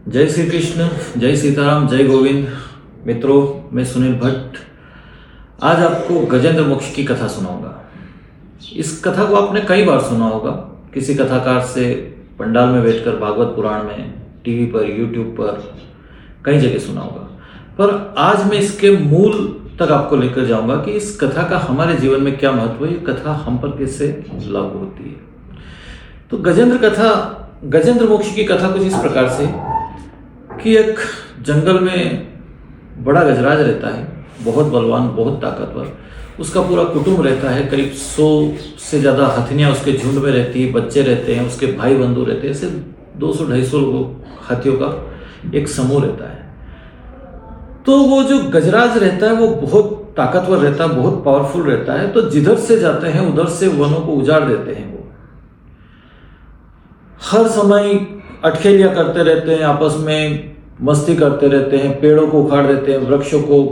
जय श्री कृष्ण, जय सीताराम, जय गोविंद। मित्रों, मैं सुनील भट्ट आज आपको गजेंद्र मोक्ष की कथा सुनाऊंगा। इस कथा को आपने कई बार सुना होगा, किसी कथाकार से पंडाल में बैठकर, भागवत पुराण में, टीवी पर, यूट्यूब पर, कई जगह सुना होगा। पर आज मैं इसके मूल तक आपको लेकर जाऊंगा कि इस कथा का हमारे जीवन में क्या महत्व है, ये कथा हम पर कैसे लागू होती है। तो गजेंद्र मोक्ष की कथा कुछ इस प्रकार से कि एक जंगल में बड़ा गजराज रहता है, बहुत बलवान, बहुत ताकतवर। उसका पूरा कुटुंब रहता है, करीब 100 से ज़्यादा हथिनियाँ उसके झुंड में रहती है, बच्चे रहते हैं, उसके भाई बंधु रहते हैं, ऐसे 200-250 लोगों हाथियों का एक समूह रहता है। तो वो जो गजराज रहता है वो बहुत ताकतवर रहता है, बहुत पावरफुल रहता है। तो जिधर से जाते हैं उधर से वनों को उजाड़ देते हैं। वो हर समय अटखेलियां करते रहते हैं, आपस में मस्ती करते रहते हैं, पेड़ों को उखाड़ देते हैं, वृक्षों को,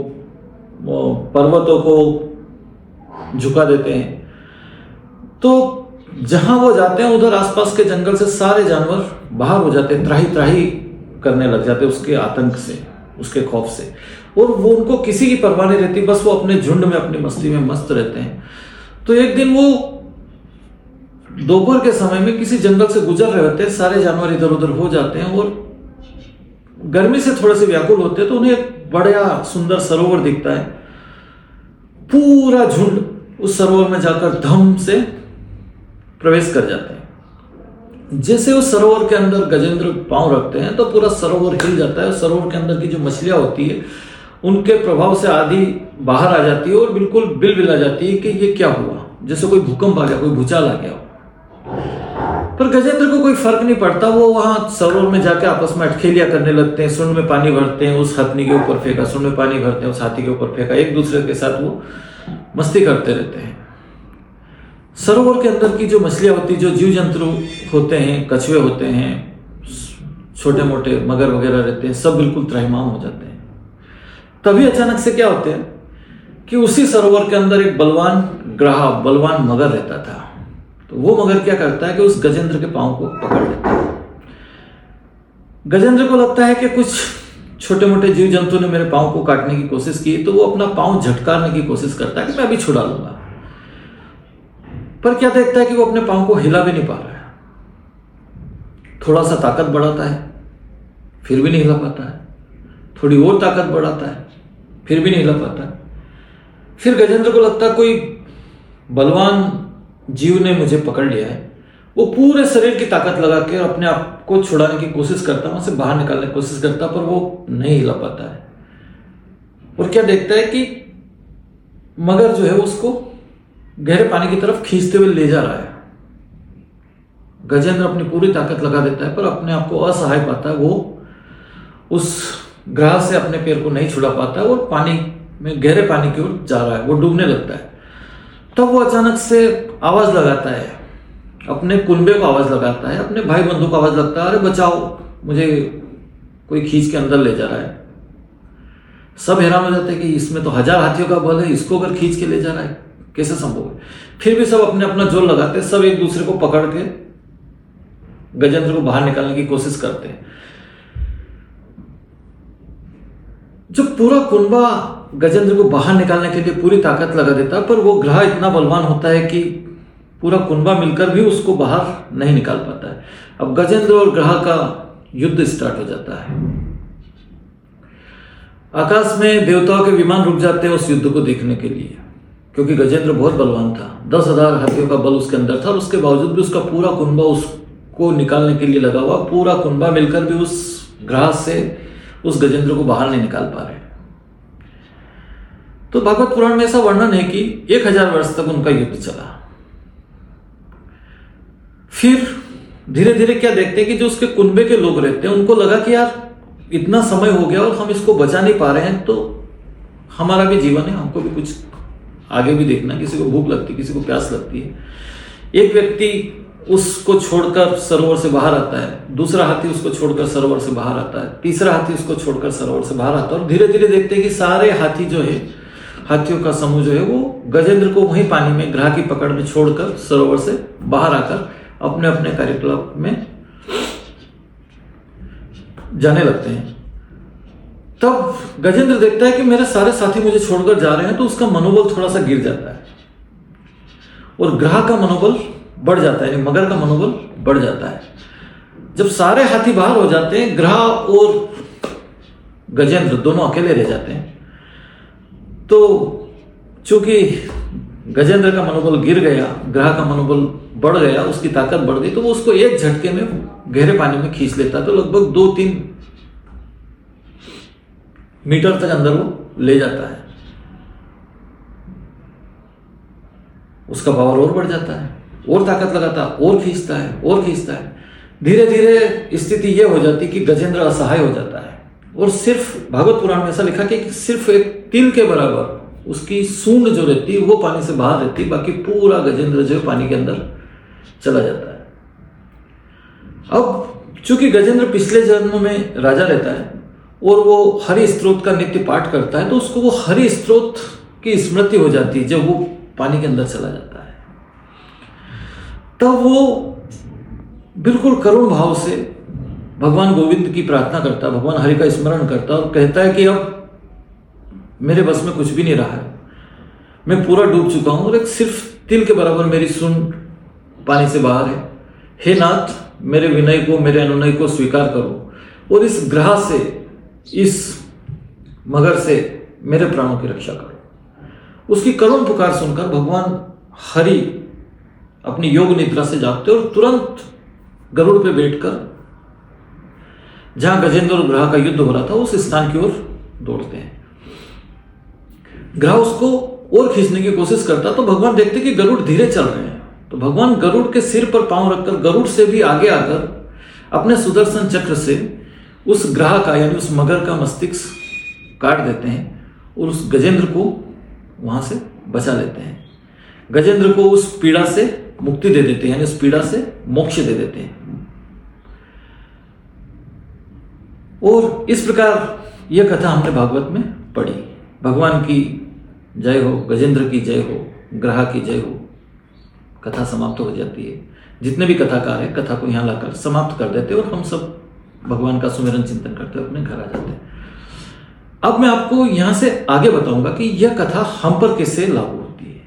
पर्वतों को झुका देते हैं। तो जहां वो जाते हैं उधर आसपास के जंगल से सारे जानवर बाहर हो जाते हैं, त्राही त्राही करने लग जाते हैं उसके आतंक से, उसके खौफ से। और वो उनको किसी की परवाह नहीं रहती, बस वो अपने झुंड में, अपनी मस्ती में मस्त रहते हैं। तो एक दिन वो दोपहर के समय में किसी जंगल से गुजर रहे होते हैं, सारे जानवर इधर उधर हो जाते हैं और गर्मी से थोड़े से व्याकुल होते हैं। तो उन्हें एक बड़ा सुंदर सरोवर दिखता है। पूरा झुंड उस सरोवर में जाकर धम से प्रवेश कर जाते हैं। जैसे उस सरोवर के अंदर गजेंद्र पांव रखते हैं तो पूरा सरोवर हिल जाता है। सरोवर के अंदर की जो मछलियां होती है उनके प्रभाव से आधी बाहर आ जाती है और बिल्कुल बिलबिला जाती है कि ये क्या हुआ, जैसे कोई भूकंप आ गया, कोई भूचाल आ गया हो। पर गजेंद्र को कोई फर्क नहीं पड़ता। वो वहां सरोवर में जाके आपस में अटखेलियां करने लगते हैं, सुंड में पानी भरते हैं, उस हथनी के ऊपर फेंका, सुंड में पानी भरते हैं, उस हाथी के ऊपर फेंका, एक दूसरे के साथ वो मस्ती करते रहते हैं। सरोवर के अंदर की जो मछलियां होती, जो जीव जंतु होते हैं, कछुए होते हैं, छोटे मोटे मगर वगैरह रहते हैं, सब बिल्कुल त्रहिमाम हो जाते हैं। तभी अचानक से क्या होते हैं कि उसी सरोवर के अंदर एक बलवान ग्राह, बलवान मगर रहता था। तो वो मगर क्या करता है कि उस गजेंद्र के पांव को पकड़ लेता है। गजेंद्र को लगता है कि कुछ छोटे मोटे जीव जंतु ने मेरे पांव को काटने की कोशिश की, तो वो अपना पांव झटकारने की कोशिश करता है कि मैं अभी छुड़ा लूंगा। पर क्या देखता है कि वो अपने पांव को हिला भी नहीं पा रहा है। थोड़ा सा ताकत बढ़ाता है, फिर भी नहीं हिला पाता है। थोड़ी और ताकत बढ़ाता है, फिर भी नहीं हिला पाता है। फिर गजेंद्र को लगता है कोई बलवान जीव ने मुझे पकड़ लिया है। वो पूरे शरीर की ताकत लगा के अपने आप को छुड़ाने की कोशिश करता है, वहां से बाहर निकालने की कोशिश करता है, पर वो नहीं हिला पाता है। और क्या देखता है कि मगर जो है उसको गहरे पानी की तरफ खींचते हुए ले जा रहा है। गजेंद्र अपनी पूरी ताकत लगा देता है पर अपने आप को असहाय पाता है। वो उस ग्राह से अपने पैर को नहीं छुड़ा पाता है और पानी में, गहरे पानी की ओर जा रहा है, वो डूबने लगता है। तब वो अचानक से आवाज लगाता है, अपने कुनबे को आवाज लगाता है, अपने भाई बंधु को आवाज लगता है, अरे बचाओ, मुझे कोई खींच के अंदर ले जा रहा है। सब हैरान हो जाते हैं कि इसमें तो 1000 हाथियों का बल है, इसको अगर खींच के ले जा रहा है कैसे संभव है। फिर भी सब अपने अपना जोर लगाते हैं, सब एक दूसरे को पकड़ के गजेंद्र को बाहर निकालने की कोशिश करते हैं। जो पूरा कुनबा गजेंद्र को बाहर निकालने के लिए पूरी ताकत लगा देता है, पर वो ग्राह इतना बलवान होता है कि पूरा कुनबा मिलकर भी उसको बाहर नहीं निकाल पाता है। अब गजेंद्र और ग्राह का युद्ध स्टार्ट हो जाता है। आकाश में देवताओं के विमान रुक जाते हैं उस युद्ध को देखने के लिए, क्योंकि गजेंद्र बहुत बलवान था। 10,000 हाथियों का बल उसके अंदर था और उसके बावजूद भी उसका पूरा कुनबा उसको निकालने के लिए लगा हुआ। पूरा कुनबा मिलकर भी उस ग्राह से उस गजेंद्र को बाहर नहीं निकाल पा रहे। तो भागवत पुराण में ऐसा वर्णन है कि 1000 वर्ष तक उनका युद्ध चला। फिर धीरे धीरे क्या देखते हैं कि जो उसके कुनबे के लोग रहते हैं उनको लगा कि यार इतना समय हो गया और हम इसको बचा नहीं पा रहे हैं, तो हमारा भी जीवन है, हमको भी कुछ आगे भी देखना। किसी को भूख लगती है, किसी को प्यास लगती है। एक व्यक्ति उसको छोड़कर सरोवर से बाहर आता है, दूसरा हाथी उसको छोड़कर सरोवर से बाहर आता है, तीसरा हाथी उसको छोड़कर सरोवर से बाहर आता है। और धीरे धीरे देखते हैं कि सारे हाथी जो है, हाथियों का समूह जो है, वो गजेंद्र को वहीं पानी में ग्राह की पकड़ में छोड़कर सरोवर से बाहर आकर अपने अपने कार्यकलाप में जाने लगते हैं। तब गजेंद्र देखता है कि मेरे सारे साथी मुझे छोड़कर जा रहे हैं, तो उसका मनोबल थोड़ा सा गिर जाता है और ग्रह का मनोबल बढ़ जाता है, मगर का मनोबल बढ़ जाता है। जब सारे हाथी बाहर हो जाते हैं, ग्रह और गजेंद्र दोनों अकेले रह जाते हैं। तो चूंकि गजेंद्र का मनोबल गिर गया, ग्रह का मनोबल बढ़ गया, उसकी ताकत बढ़ गई, तो वो उसको एक झटके में गहरे पानी में खींच लेता है। तो लगभग 2-3 मीटर तक अंदर वो ले जाता है। उसका पावर और बढ़ जाता है, और ताकत लगाता है, और खींचता है, और खींचता है। धीरे धीरे स्थिति यह हो जाती कि गजेंद्र असहाय हो जाता है और सिर्फ भागवत पुराण में ऐसा लिखा कि सिर्फ एक तिल के बराबर उसकी सूंड जो रहती है वो पानी से बाहर रहती है, बाकी पूरा गजेंद्र जो है पानी के अंदर चला जाता है। अब चूंकि गजेंद्र पिछले जन्म में राजा रहता है और वो हरि स्त्रोत का नित्य पाठ करता है, तो उसको वो हरि स्त्रोत की स्मृति हो जाती है जब वो पानी के अंदर चला जाता है। तब वो बिल्कुल करुण भाव से भगवान गोविंद की प्रार्थना करता है, भगवान हरि का स्मरण करता है और कहता है कि अब मेरे बस में कुछ भी नहीं रहा है, मैं पूरा डूब चुका हूं और एक सिर्फ तिल के बराबर मेरी सूंड पानी से बाहर है। हे नाथ, मेरे विनय को, मेरे अनुनय को स्वीकार करो और इस ग्रह से, इस मगर से मेरे प्राणों की रक्षा करो। उसकी करुण पुकार सुनकर भगवान हरि अपनी योग निद्रा से जागते और तुरंत गरुड़ पे बैठकर जहां गजेंद्र और ग्रह का युद्ध हो रहा था उस स्थान की ओर दौड़ते हैं। ग्रह उसको और खींचने की कोशिश करता, तो भगवान देखते कि गरुड़ धीरे चल रहे हैं, तो भगवान गरुड़ के सिर पर पांव रखकर गरुड़ से भी आगे आकर अपने सुदर्शन चक्र से उस ग्रह का यानी उस मगर का मस्तिष्क काट देते हैं और उस गजेंद्र को वहां से बचा लेते हैं। गजेंद्र को उस पीड़ा से मुक्ति दे देते हैं, यानी उस पीड़ा से मोक्ष दे देते हैं। और इस प्रकार यह कथा हमने भागवत में पढ़ी। भगवान की जय हो, गजेंद्र की जय हो, ग्रह की जय हो। कथा समाप्त हो जाती है। जितने भी कथाकार हैं कथा को यहाँ लाकर समाप्त कर देते और हम सब भगवान का सुमिरन चिंतन करते अपने घर आ जाते हैं। अब मैं आपको यहां से आगे बताऊंगा कि यह कथा हम पर कैसे लागू होती है।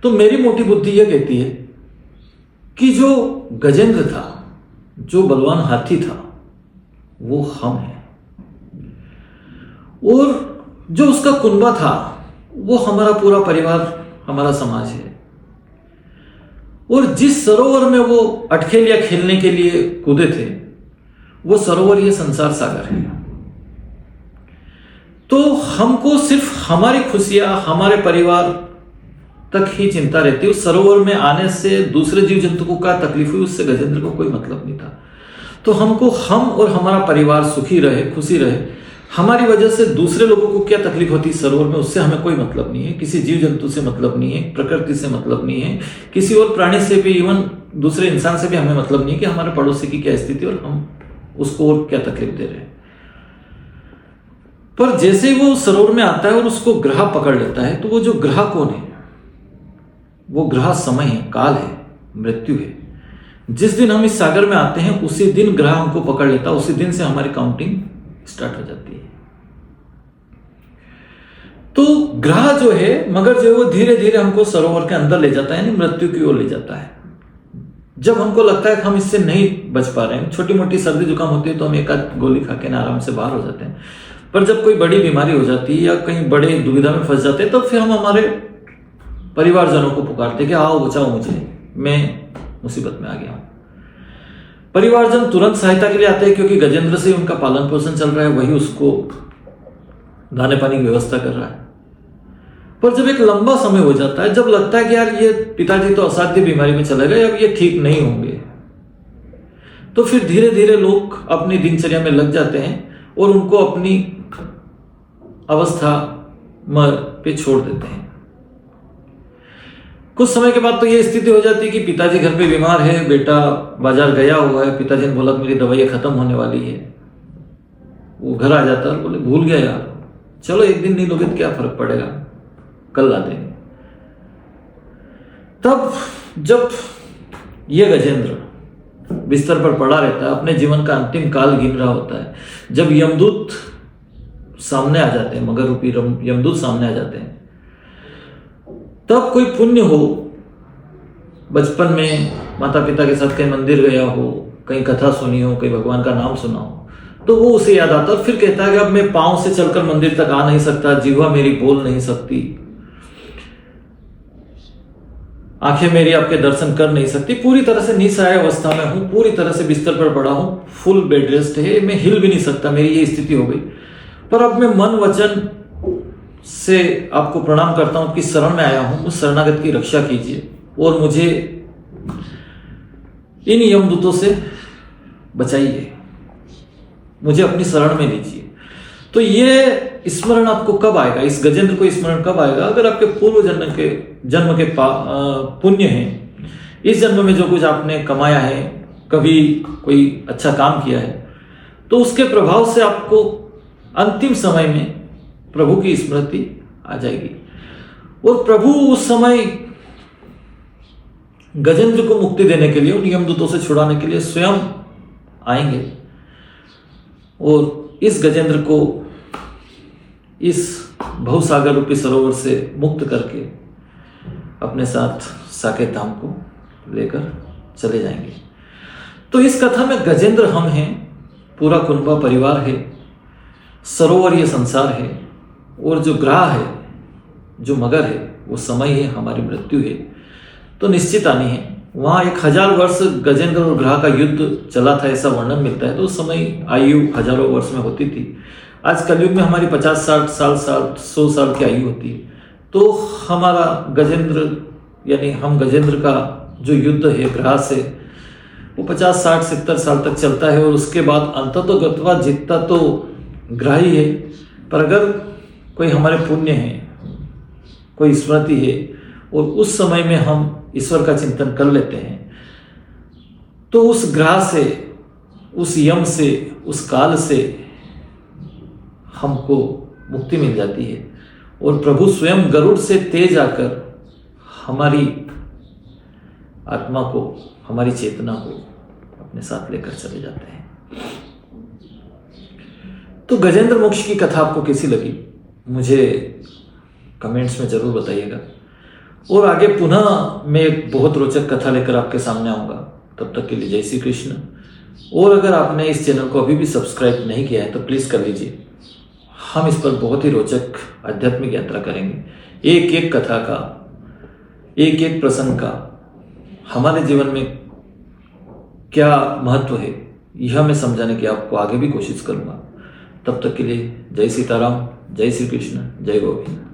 तो मेरी मोटी बुद्धि यह कहती है कि जो गजेंद्र था, जो बलवान हाथी था, वो हम हैं, और जो उसका कुनबा था वो हमारा पूरा परिवार, हमारा समाज है। और जिस सरोवर में वो अटखेलियां खेलने के लिए कूदे थे वो सरोवर ये संसार सागर है। तो हमको सिर्फ हमारी खुशियां, हमारे परिवार तक ही चिंता रहती है। उस सरोवर में आने से दूसरे जीव जंतु को क्या तकलीफ हुई उससे गजेंद्र को कोई मतलब नहीं था। तो हमको हम और हमारा परिवार सुखी रहे, खुशी रहे। हमारी वजह से दूसरे लोगों को क्या तकलीफ होती है सरोवर में, उससे हमें कोई मतलब नहीं है। किसी जीव जंतु से मतलब नहीं है, प्रकृति से मतलब नहीं है, किसी और प्राणी से भी, इवन दूसरे इंसान से भी हमें मतलब नहीं है कि हमारे पड़ोसी की क्या स्थिति और हम उसको और क्या तकलीफ दे रहे हैं। पर जैसे ही वो सरोवर में आता है और उसको ग्रह पकड़ लेता है, तो वो जो ग्रह कौन है? वो ग्रह समय है, काल है, मृत्यु है। जिस दिन हम इस सागर में आते हैं उसी दिन ग्रह हमको पकड़ लेता है, उसी दिन से हमारी काउंटिंग स्टार्ट हो जाती है। तो ग्रह जो है, मगर जो है वो धीरे धीरे हमको सरोवर के अंदर ले जाता है, यानी मृत्यु की ओर ले जाता है। जब हमको लगता है कि हम इससे नहीं बच पा रहे हैं, छोटी मोटी सर्दी जुकाम होती है तो हम एक आध गोली खा के आराम से बाहर हो जाते हैं, पर जब कोई बड़ी बीमारी हो जाती है या कहीं बड़े दुविधा में फंस जाते हैं, तब फिर हम हमारे परिवारजनों को पुकारते कि आओ बचाओ मुझे, मैं मुसीबत में आ गया हूं। परिवारजन तुरंत सहायता के लिए आते हैं क्योंकि गजेंद्र से उनका पालन पोषण चल रहा है, वही उसको दाने पानी की व्यवस्था कर रहा है। पर जब एक लंबा समय हो जाता है, जब लगता है कि यार ये पिताजी तो असाध्य बीमारी में चले गए, अब ये ठीक नहीं होंगे, तो फिर धीरे धीरे लोग अपनी दिनचर्या में लग जाते हैं और उनको अपनी अवस्था पे छोड़ देते हैं। कुछ समय के बाद तो ये स्थिति हो जाती है कि पिताजी घर पे बीमार है, बेटा बाजार गया हुआ है, पिताजी ने बोला मेरी दवाइयां खत्म होने वाली है। वो घर आ जाता है, बोले भूल गया यार, चलो एक दिन नहीं लोगे तो क्या फर्क पड़ेगा, कल ला देंगे। तब जब ये गजेंद्र बिस्तर पर पड़ा रहता है, अपने जीवन का अंतिम काल गिन रहा होता है, जब यमदूत सामने आ जाते हैं, मगर रूपी यमदूत सामने आ जाते हैं, तब कोई पुण्य हो, बचपन में माता पिता के साथ कहीं मंदिर गया हो, कहीं कथा सुनी हो, कहीं भगवान का नाम सुना हो, तो वो उसे याद आता है। फिर कहता है कि अब मैं पांव से चलकर मंदिर तक आ नहीं सकता, जीवा मेरी बोल नहीं सकती, आंखें मेरी आपके दर्शन कर नहीं सकती, पूरी तरह से निसहाय अवस्था में हूं, पूरी तरह से बिस्तर पर पड़ा हूं, फुल बेड रेस्ट है, मैं हिल भी नहीं सकता, मेरी ये स्थिति हो गई। पर अब मैं मन वचन से आपको प्रणाम करता हूं कि शरण में आया हूं, मुझ शरणागत की रक्षा कीजिए और मुझे इन यमदूतों से बचाइए, मुझे अपनी शरण में लीजिए। तो ये स्मरण आपको कब आएगा, इस गजेंद्र को स्मरण कब आएगा? अगर आपके पूर्व जन्म के पुण्य हैं, इस जन्म में जो कुछ आपने कमाया है, कभी कोई अच्छा काम किया है, तो उसके प्रभाव से आपको अंतिम समय में प्रभु की स्मृति आ जाएगी और प्रभु उस समय गजेंद्र को मुक्ति देने के लिए, उन यमदूतों से छुड़ाने के लिए स्वयं आएंगे और इस गजेंद्र को इस भवसागर रूपी सरोवर से मुक्त करके अपने साथ साकेत धाम को लेकर चले जाएंगे। तो इस कथा में गजेंद्र हम हैं, पूरा कुनबा परिवार है, सरोवर ये संसार है और जो ग्रह है, जो मगर है, वो समय है, हमारी मृत्यु है। तो निश्चित आनी है। वहां 1000 वर्ष गजेंद्र और ग्रह का युद्ध चला था, ऐसा वर्णन मिलता है। तो उस समय आयु हजारों वर्ष में होती थी। आज कलयुग में हमारी 50-60 साल 100 साल की आयु होती है। तो हमारा गजेंद्र यानी हम गजेंद्र का जो युद्ध है ग्रह से, वो 50, 60, 70 साल तक चलता है और उसके बाद अंततोगत्वा जीतता तो ग्रह ही है। पर अगर कोई हमारे पुण्य है, कोई स्मृति है और उस समय में हम ईश्वर का चिंतन कर लेते हैं, तो उस ग्रह से, उस यम से, उस काल से हमको मुक्ति मिल जाती है और प्रभु स्वयं गरुड़ से तेज आकर हमारी आत्मा को, हमारी चेतना को अपने साथ लेकर चले जाते हैं। तो गजेंद्र मोक्ष की कथा आपको कैसी लगी, मुझे कमेंट्स में जरूर बताइएगा। और आगे पुनः मैं एक बहुत रोचक कथा लेकर आपके सामने आऊँगा। तब तक के लिए जय श्री कृष्ण। और अगर आपने इस चैनल को अभी भी सब्सक्राइब नहीं किया है तो प्लीज़ कर लीजिए। हम इस पर बहुत ही रोचक आध्यात्मिक यात्रा करेंगे। एक एक कथा का, एक एक प्रसंग का हमारे जीवन में क्या महत्व है, यह मैं समझाने की आपको आगे भी कोशिश करूँगा। तब तक के लिए जय सीताराम, जय श्री कृष्ण, जय गोविंद।